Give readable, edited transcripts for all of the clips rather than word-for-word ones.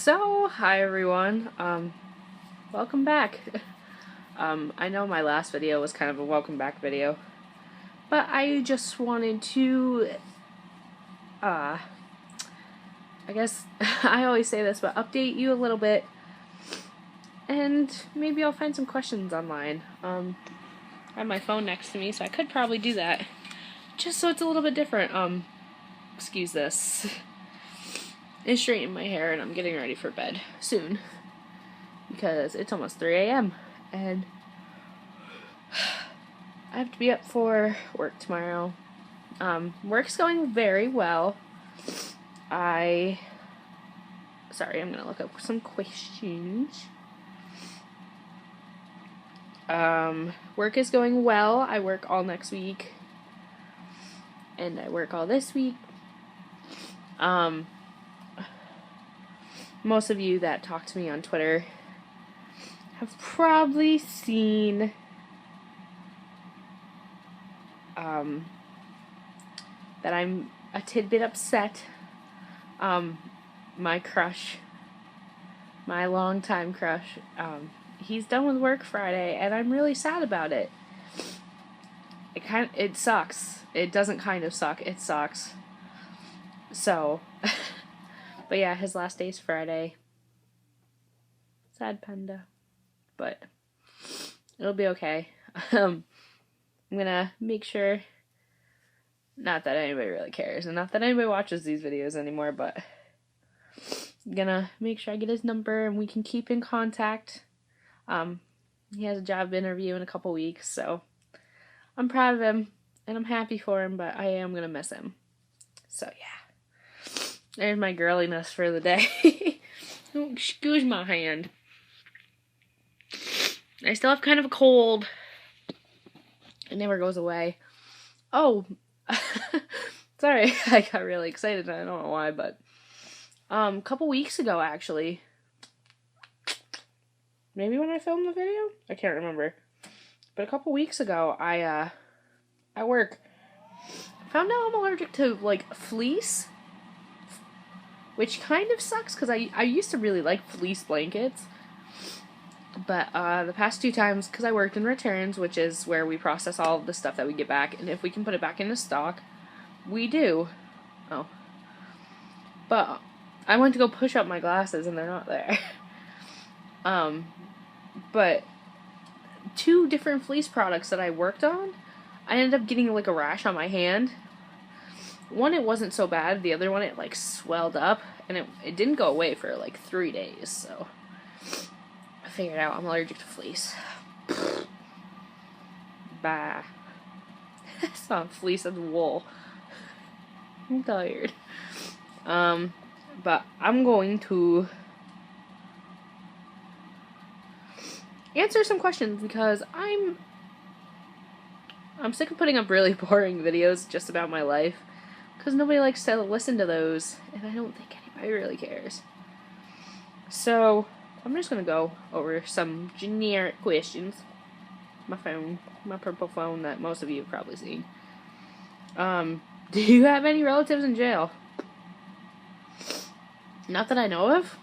Hi everyone. Welcome back. I know my last video was kind of a welcome back video, but I just wanted to, I guess I always say this, but update you a little bit, and maybe I'll find some questions online. I have my phone next to me, so I could probably do that, just so it's a little bit different. Excuse this. I straighten my hair and I'm getting ready for bed soon because it's almost 3 a.m. and I have to be up for work tomorrow. Work's going very well. Sorry, I'm gonna look up some questions. Work is going well. I work all next week and I work all this week. Most of you that talk to me on Twitter have probably seen that I'm a tidbit upset. My crush, my longtime crush, he's done with work Friday, and I'm really sad about it. It sucks. It doesn't kind of suck. It sucks. So, but yeah, his last day's Friday. Sad panda. But it'll be okay. I'm gonna make sure, not that anybody really cares, and not that anybody watches these videos anymore, but I'm gonna make sure I get his number and we can keep in contact. He has a job interview in a couple weeks, so I'm proud of him, and I'm happy for him, but I am gonna miss him. So yeah. There's my girliness for the day. Oh, excuse my hand. I still have kind of a cold. It never goes away. Oh, sorry, I got really excited. I don't know why, but a couple weeks ago, actually, maybe when I filmed the video, I can't remember. But a couple weeks ago, I at work found out I'm allergic to like fleece, which kind of sucks because I used to really like fleece blankets. But the past 2 times, because I worked in returns, which is where we process all of the stuff that we get back, and if we can put it back into stock, we do. Oh. But I went to go push up my glasses, and they're not there. But 2 different fleece products that I worked on, I ended up getting like a rash on my hand. One, it wasn't so bad. The other one, it like swelled up, and it didn't go away for like 3 days, so I figured out I'm allergic to fleece. Bah. It's not fleece, it's wool. I'm tired. But I'm going to answer some questions because I'm sick of putting up really boring videos just about my life because nobody likes to listen to those, and I don't think anybody really cares. So I'm just gonna go over some generic questions. My phone, my purple phone that most of you have probably seen. Do you have any relatives in jail? Not that I know of.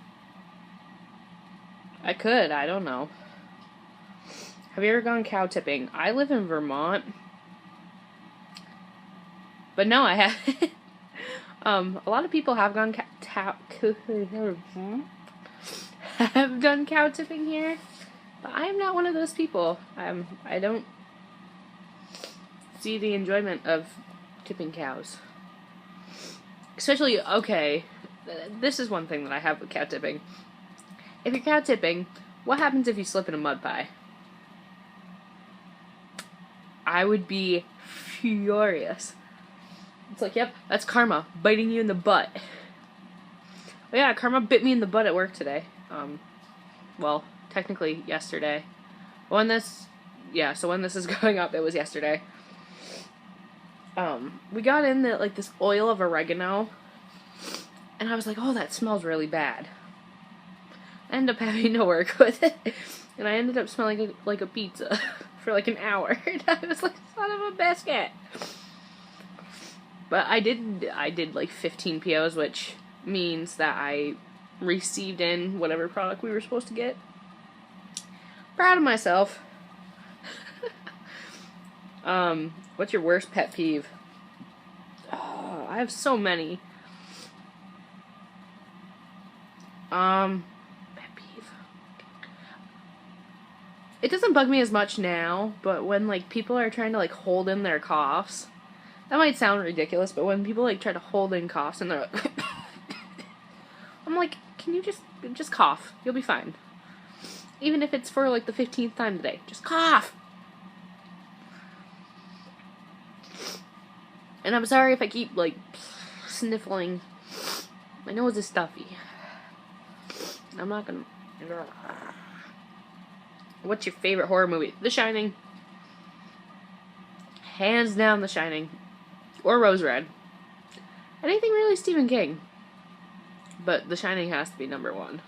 I could, I don't know. Have you ever gone cow tipping? I live in Vermont. But no, I haven't. A lot of people have gone have done cow tipping here, but I am not one of those people. I don't see the enjoyment of tipping cows. Especially, okay, this is one thing that I have with cow tipping. If you're cow tipping, what happens if you slip in a mud pie? I would be furious. It's like, yep, that's karma biting you in the butt. Oh yeah, karma bit me in the butt at work today. Well, technically yesterday. When this is going up, it was yesterday. We got in this oil of oregano, and I was like, oh, that smells really bad. I ended up having to work with it, and I ended up smelling like a pizza for like an hour, and I was like, son of a biscuit. But I did like 15 POs, which means that I received in whatever product we were supposed to get. Proud of myself. What's your worst pet peeve? Oh, I have so many. Pet peeve. It doesn't bug me as much now, but when, like, people are trying to, like, hold in their coughs, that might sound ridiculous, but when people, like, try to hold in coughs and they're like, I'm like, can you just cough? You'll be fine. Even if it's for, like, the 15th time today. Just cough! And I'm sorry if I keep, like, sniffling. My nose is stuffy. I'm not gonna... What's your favorite horror movie? The Shining. Hands down, The Shining. Or Rose Red. Anything really Stephen King. But The Shining has to be number one.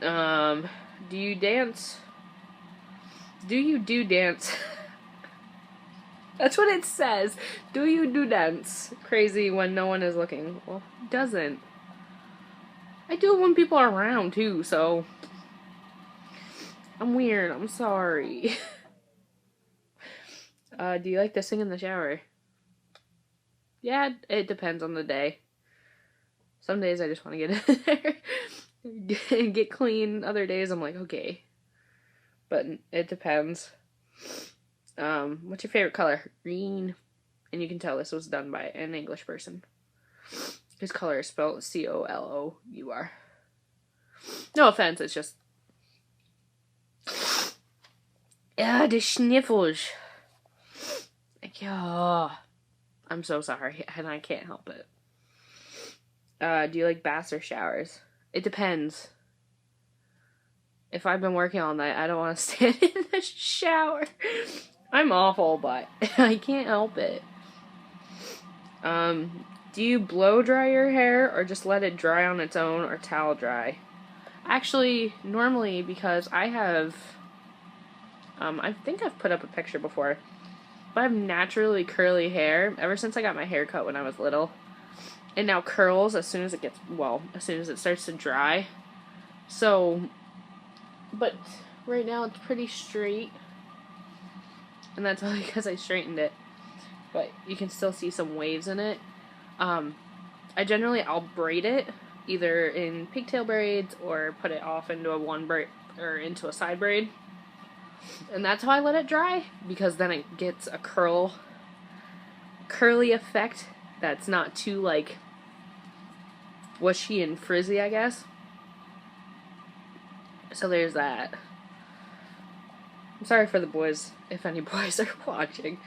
Do you dance? Do you do dance? That's what it says. Do you do dance? Crazy when no one is looking. Well, it doesn't. I do it when people are around, too, so... I'm weird. I'm sorry. Do you like to sing in the shower? Yeah, it depends on the day. Some days I just want to get in there and get clean. Other days I'm like, okay. But it depends. What's your favorite color? Green. And you can tell this was done by an English person. His color is spelled C-O-L-O-U-R. No offense, it's just... Yeah, the sniffles. Like, oh, I'm so sorry, and I can't help it. Do you like baths or showers? It depends. If I've been working all night, I don't want to stand in the shower. I'm awful, but I can't help it. Do you blow dry your hair or just let it dry on its own or towel dry? Actually, normally, because I have, I think I've put up a picture before, but I have naturally curly hair ever since I got my hair cut when I was little. It now curls as soon as it gets, well, as soon as it starts to dry. So, but right now it's pretty straight. And that's only because I straightened it. But you can still see some waves in it. I'll braid it, either in pigtail braids or put it off into a one braid or into a side braid. And that's how I let it dry, because then it gets a curly effect that's not too, like, wishy and frizzy, I guess. So there's that. I'm sorry for the boys, if any boys are watching.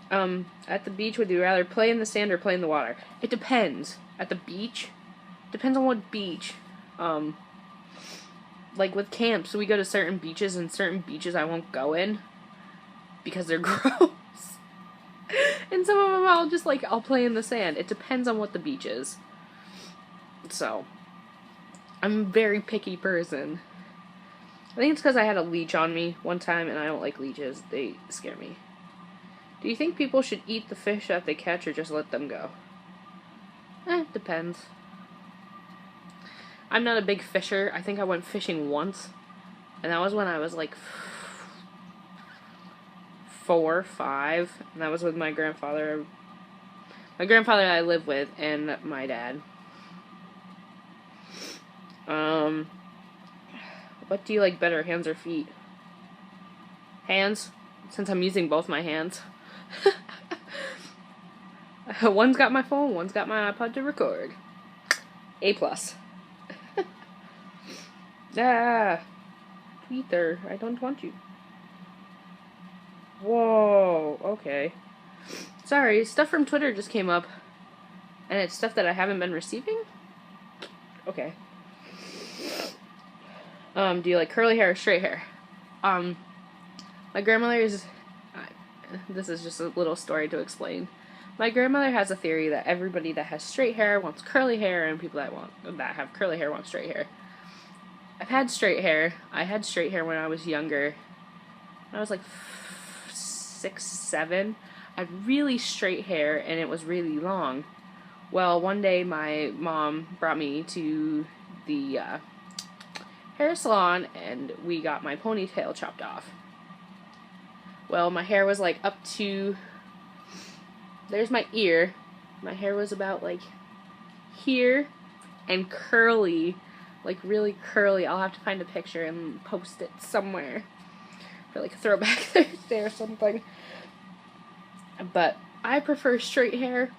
At the beach, would you rather play in the sand or play in the water? It depends. At the beach, depends on what beach. Like with camps, we go to certain beaches, and certain beaches I won't go in because they're gross. And some of them I'll play in the sand. It depends on what the beach is. So, I'm a very picky person. I think it's because I had a leech on me one time, and I don't like leeches. They scare me. Do you think people should eat the fish that they catch or just let them go? Depends. I'm not a big fisher. I think I went fishing once, and that was when I was like 4, 5, and that was with my grandfather. My grandfather I live with, and my dad. What do you like better, hands or feet? Hands, since I'm using both my hands. One's got my phone, one's got my iPod to record. A+. Twitter, I don't want you. Whoa, okay. Sorry, stuff from Twitter just came up. And it's stuff that I haven't been receiving? Okay. Do you like curly hair or straight hair? My grandmother is... this is just a little story to explain. My grandmother has a theory that everybody that has straight hair wants curly hair, and people that have curly hair want straight hair. I've had straight hair. I had straight hair when I was younger. When I was like 6, 7. I had really straight hair, and it was really long. Well, one day my mom brought me to the hair salon and we got my ponytail chopped off. Well, my hair was like up to, there's my ear. My hair was about like here and curly, like really curly. I'll have to find a picture and post it somewhere for like a throwback Thursday or something. But I prefer straight hair.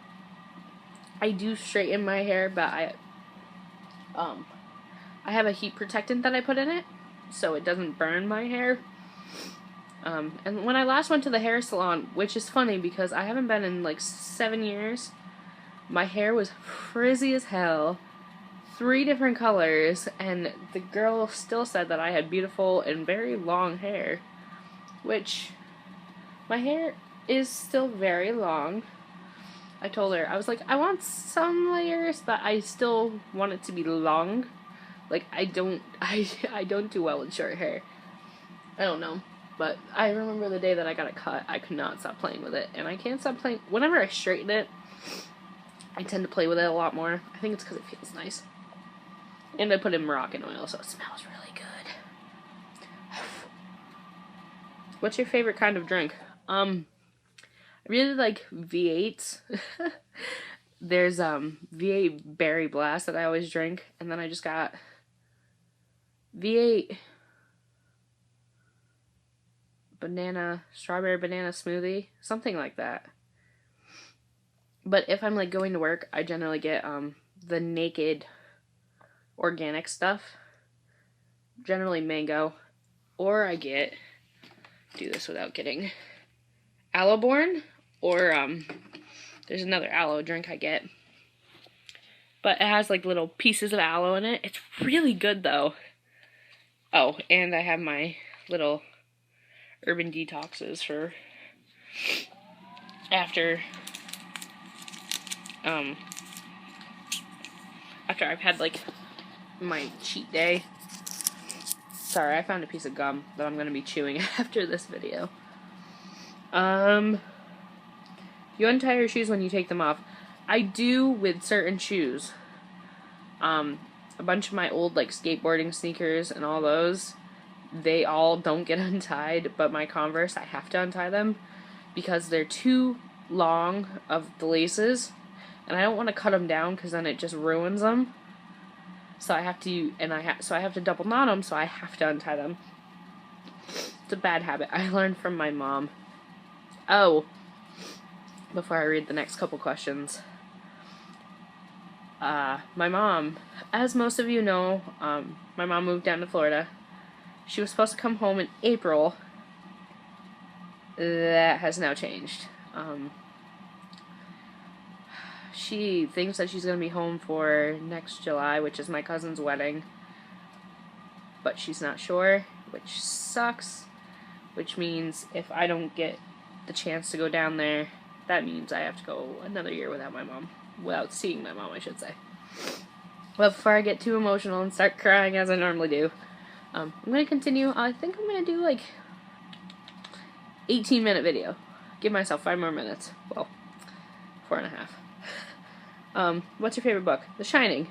I do straighten my hair, but I have a heat protectant that I put in it, so it doesn't burn my hair. And when I last went to the hair salon, which is funny because I haven't been in like 7 years, my hair was frizzy as hell, 3 different colors, and the girl still said that I had beautiful and very long hair, which my hair is still very long. I told her, I was like, I want some layers, but I still want it to be long. Like, I don't do well with short hair. I don't know. But I remember the day that I got it cut, I could not stop playing with it. And I can't stop playing. Whenever I straighten it, I tend to play with it a lot more. I think it's because it feels nice. And I put in Moroccan oil, so it smells really good. What's your favorite kind of drink? I really like V8s. There's V8 Berry Blast that I always drink. And then I just got V8 strawberry banana smoothie, something like that. But if I'm like going to work, I generally get the Naked organic stuff, generally mango, or I get, do this without getting, Aloeborn, or there's another aloe drink I get, but it has like little pieces of aloe in it. It's really good though. Oh, and I have my little Urban Detoxes for after I've had like my cheat day. Sorry, I found a piece of gum that I'm gonna be chewing after this video. You untie your shoes when you take them off. I do with certain shoes. A bunch of my old like skateboarding sneakers and all those, they all don't get untied, but my Converse, I have to untie them because they're too long of the laces, and I don't want to cut them down because then it just ruins them. So I have to, so I have to double knot them, so I have to untie them. It's a bad habit I learned from my mom. Oh, before I read the next couple questions. My mom, as most of you know, my mom moved down to Florida. She was supposed to come home in April. That has now changed. She thinks that she's going to be home for next July, which is my cousin's wedding. But she's not sure, which sucks. Which means if I don't get the chance to go down there, that means I have to go another year without my mom. Without seeing my mom, I should say. But before I get too emotional and start crying as I normally do, I'm going to continue. I think I'm going to do like 18-minute video. Give myself 5 more minutes. Well, 4.5. What's your favorite book? The Shining.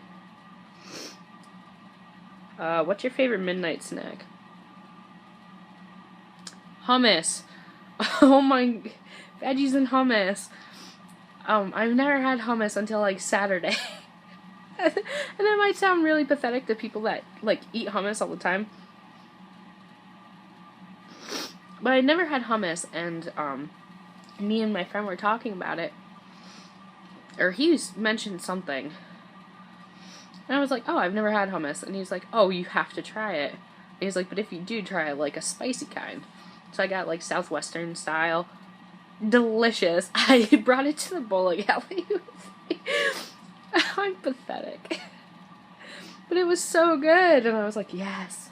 What's your favorite midnight snack? Hummus. Oh my, veggies and hummus. I've never had hummus until like Saturday. And that might sound really pathetic to people that like eat hummus all the time. But I never had hummus, and me and my friend were talking about it. Or he mentioned something. And I was like, oh, I've never had hummus. And he was like, oh, you have to try it. And he's like, but if you do try it, like a spicy kind. So I got like Southwestern style. Delicious. I brought it to the bowling alley with me. I'm pathetic. But it was so good. And I was like, yes.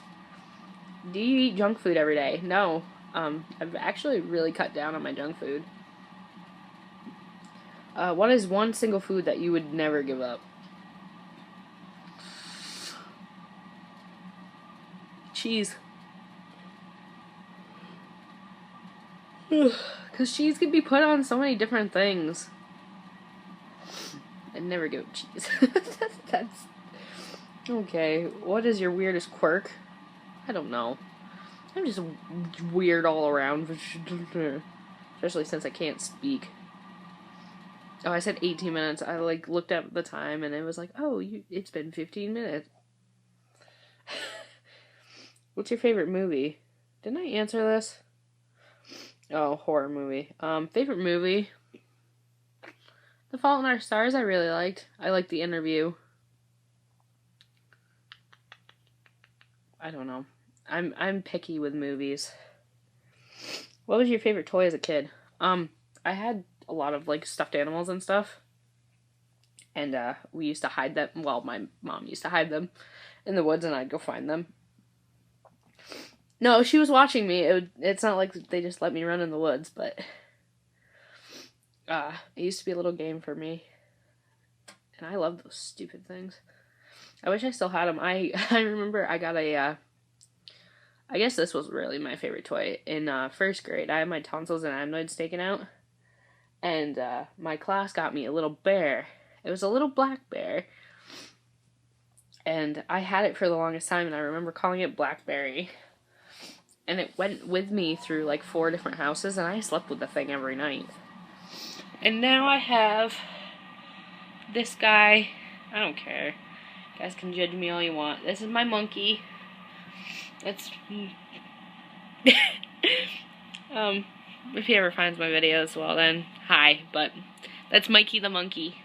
Do you eat junk food every day? No. I've actually really cut down on my junk food. What is one single food that you would never give up? Cheese. Because cheese can be put on so many different things. I'd never go with cheese. That's okay. What is your weirdest quirk? I don't know. I'm just weird all around, especially since I can't speak. Oh, I said 18 minutes. I looked up the time and it was like, oh, it's been 15 minutes. What's your favorite movie? Didn't I answer this? Oh, horror movie. Favorite movie? The Fault in Our Stars I really liked. I liked The Interview. I don't know. I'm picky with movies. What was your favorite toy as a kid? I had a lot of stuffed animals and stuff. And we used to hide them. Well, my mom used to hide them in the woods and I'd go find them. No, she was watching me. It's not like they just let me run in the woods, but it used to be a little game for me. And I love those stupid things. I wish I still had them. I remember I got a, I guess this was really my favorite toy. In first grade, I had my tonsils and adenoids taken out. And my class got me a little bear. It was a little black bear. And I had it for the longest time, and I remember calling it Blackberry. And it went with me through 4 different houses, and I slept with the thing every night. And now I have this guy. I don't care. You guys can judge me all you want. This is my monkey. That's if he ever finds my videos, well then, hi. But that's Mikey the monkey.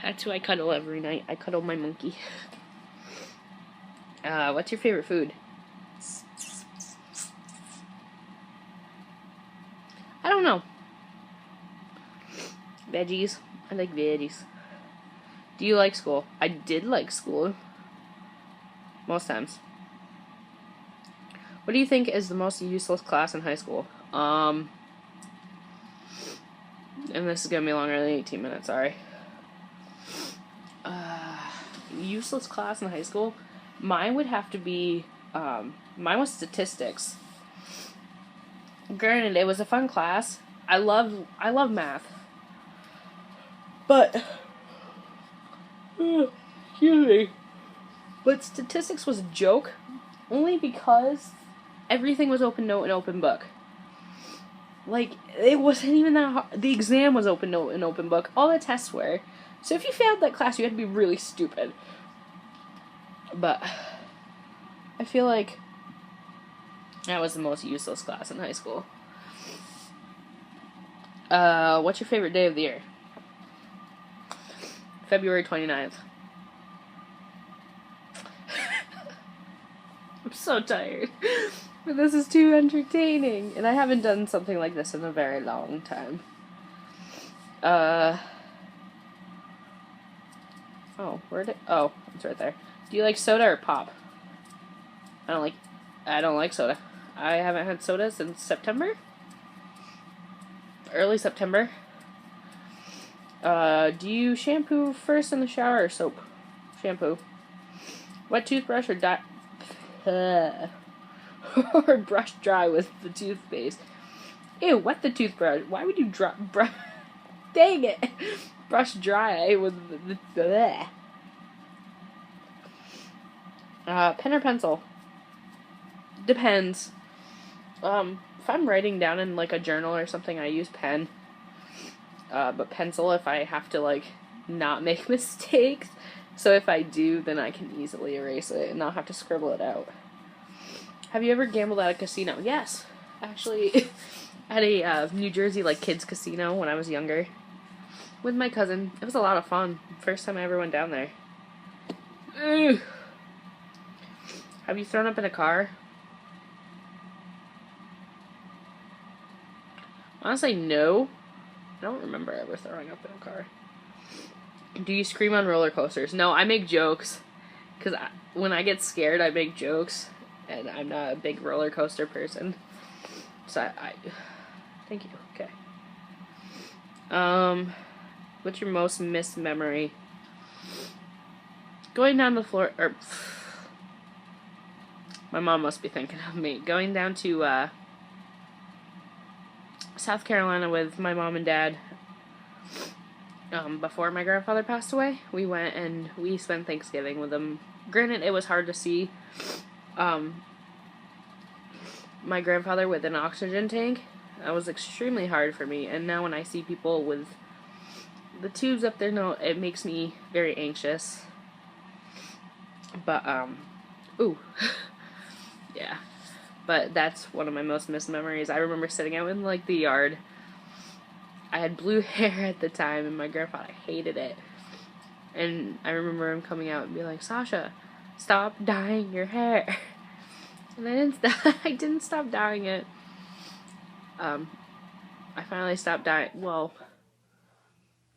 That's who I cuddle every night. I cuddle my monkey. What's your favorite food? I don't know. Veggies. I like veggies. Do you like school? I did like school. Most times. What do you think is the most useless class in high school? And this is gonna be longer than 18 minutes, sorry. Useless class in high school? Mine would have to be, mine was statistics. Granted, it was a fun class. I love math. But, excuse me. But statistics was a joke, only because everything was open note and open book. It wasn't even that hard. The exam was open note and open book. All the tests were. So if you failed that class, you had to be really stupid. But I feel like that was the most useless class in high school. What's your favorite day of the year? February 29th. I'm so tired. But this is too entertaining. And I haven't done something like this in a very long time. Oh, it's right there. Do you like soda or pop? I don't like soda. I haven't had soda since September? Early September. Do you shampoo first in the shower or soap? Shampoo. Wet toothbrush or or brush dry with the toothpaste? Ew, wet the toothbrush. Why would you dang it! Brush dry with the pen or pencil? Depends. If I'm writing down in a journal or something, I use pen. But pencil if I have to not make mistakes. So if I do, then I can easily erase it and not have to scribble it out. Have you ever gambled at a casino? Yes. Actually, at a New Jersey kids casino when I was younger. With my cousin. It was a lot of fun. First time I ever went down there. Ugh. Have you thrown up in a car? Honestly, no. I don't remember ever throwing up in a car. Do you scream on roller coasters? No, I make jokes. Because when I get scared, I make jokes. And I'm not a big roller coaster person. So I thank you. Okay. What's your most missed memory? Going down the floor, my mom must be thinking of me. Going down to South Carolina with my mom and dad. Before my grandfather passed away, we went and we spent Thanksgiving with them. Granted, it was hard to see my grandfather with an oxygen tank. That was extremely hard for me, and now when I see people with the tubes up their nose, it makes me very anxious. But, ooh. Yeah. But that's one of my most missed memories. I remember sitting out in, like, the yard. I had blue hair at the time, and my grandfather hated it. And I remember him coming out and be like, Sasha, stop dyeing your hair. And I didn't stop dyeing it. I finally stopped dyeing. Well,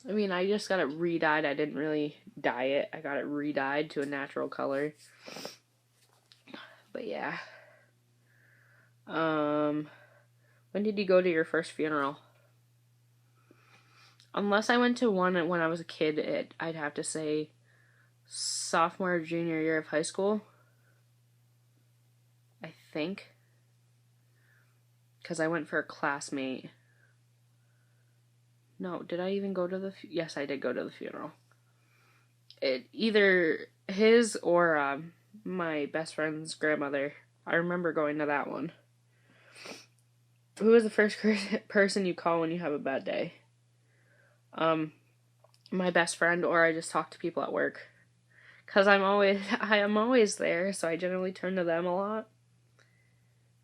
I mean, I just got it re-dyed. I didn't really dye it. I got it re-dyed to a natural color. But yeah. When did you go to your first funeral? Unless I went to one when I was a kid, I'd have to say sophomore or junior year of high school. I think. Because I went for a classmate. No, did I even go to the... Yes, I did go to the funeral. Either his or my best friend's grandmother. I remember going to that one. Who is the first person you call when you have a bad day? My best friend, or I just talk to people at work. Because I am always there, so I generally turn to them a lot.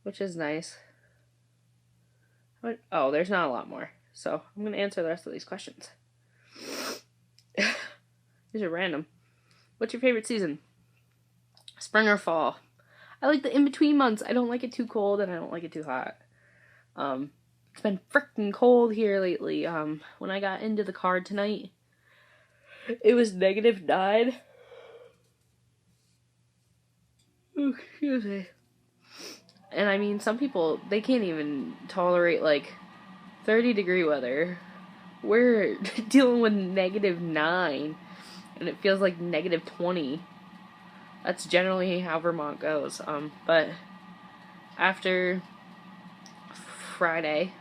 Which is nice. Oh, there's not a lot more. So, I'm going to answer the rest of these questions. These are random. What's your favorite season? Spring or fall? I like the in-between months. I don't like it too cold, and I don't like it too hot. It's been freaking cold here lately. When I got into the car tonight, it was -9. Excuse me. And I mean, some people, they can't even tolerate, like, 30-degree weather. We're dealing with -9, and it feels like -20. That's generally how Vermont goes. But after Friday,